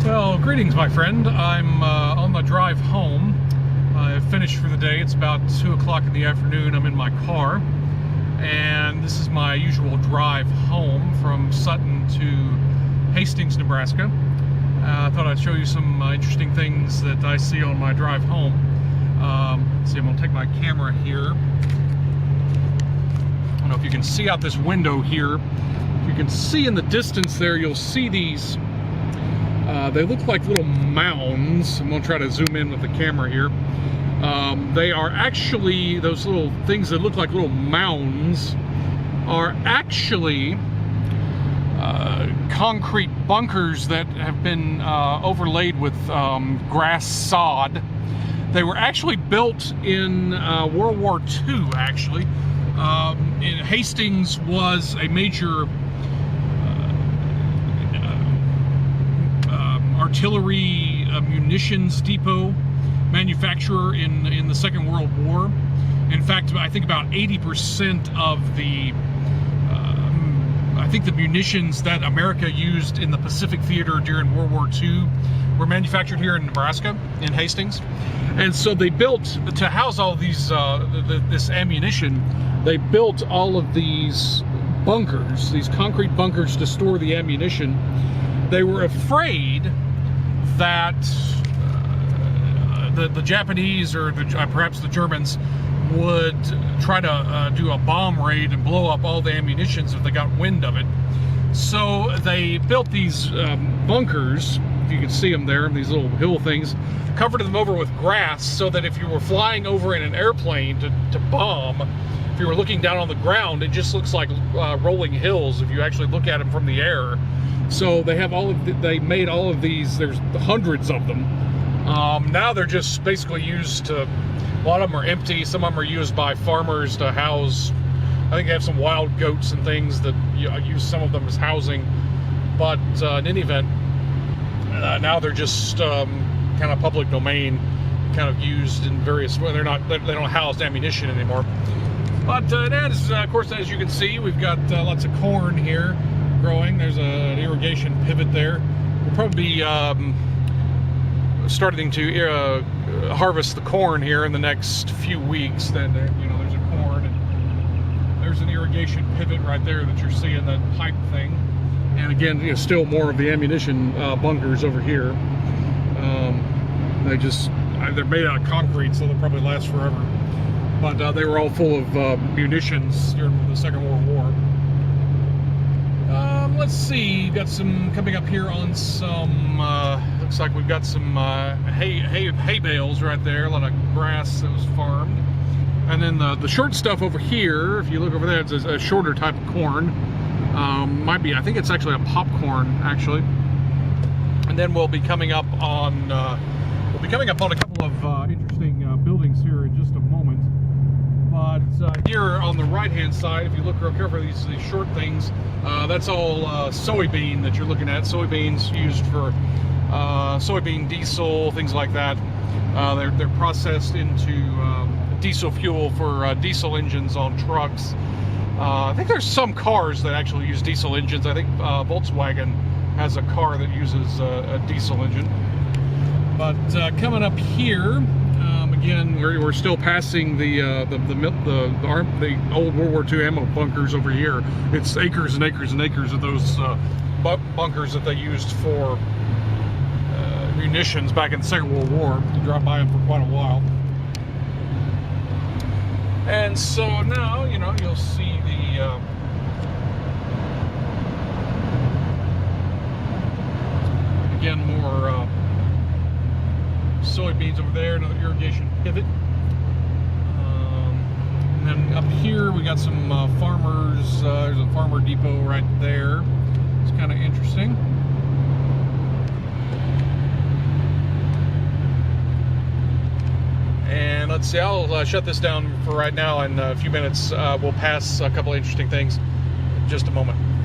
Well, greetings, my friend. I'm on the drive home. I finished for the day. It's about 2 o'clock in the afternoon. I'm in my car, and this is my usual drive home from Sutton to Hastings, Nebraska. I thought I'd show you some interesting things that I see on my drive home. See, I'm going to take my camera here. I don't know if you can see out this window here. If you can see in the distance there, you'll see these. They look like little mounds. I'm going to try to zoom in with the camera here. They are actually, those little things that look like little mounds are actually concrete bunkers that have been overlaid with grass sod. They were actually built in World War II, actually. Hastings was a major artillery munitions depot manufacturer in the Second World War. In fact, I think about 80% of the the munitions that America used in the Pacific Theater during World War II were manufactured here in Nebraska, in Hastings. And so they built, to house all these this ammunition, they built all of these bunkers, these concrete bunkers to store the ammunition. They were afraid that the Japanese or perhaps the Germans would try to do a bomb raid and blow up all the ammunitions if they got wind of it. So they built these bunkers, if you can see them there, these little hill things, covered them over with grass so that if you were flying over in an airplane to bomb, if you were looking down on the ground, it just looks like rolling hills if you actually look at them from the air. So they have they made all of these, there's hundreds of them. Now they're just basically used to, a lot of them are empty, some of them are used by farmers to house, I think they have some wild goats and things that use some of them as housing. But in any event, now they're just kind of public domain, kind of used in various, well, they don't house ammunition anymore. But of course, as you can see, we've got lots of corn here growing. There's an irrigation pivot there. We'll probably be starting to harvest the corn here in the next few weeks. Then there's a corn, and there's an irrigation pivot right there that you're seeing, that pipe thing. And again, still more of the ammunition bunkers over here. They're made out of concrete, so they'll probably last forever. But they were all full of munitions during the Second World War. Let's see, got some coming up here on some, looks like we've got some hay bales right there, a lot of grass that was farmed. And then the short stuff over here, if you look over there, it's a shorter type of corn. I think it's actually a popcorn, actually. And then we'll be coming up on a couple of interesting buildings here in just a moment. But here on the right-hand side, if you look real carefully, these short things, that's all soybean that you're looking at. Soybeans used for soybean diesel, things like that. They're processed into diesel fuel for diesel engines on trucks. I think there's some cars that actually use diesel engines. I think Volkswagen has a car that uses a diesel engine. But coming up here, again, we're still passing the old World War II ammo bunkers over here. It's acres and acres and acres of those bunkers that they used for munitions back in the Second World War. You drive by them for quite a while. And so now, you'll see the again, more soybeans over there, another irrigation pivot. And then up here we got some farmers. There's a farmer depot right there. It's kind of interesting. And let's see, I'll shut this down for right now. In a few minutes, we'll pass a couple of interesting things in just a moment.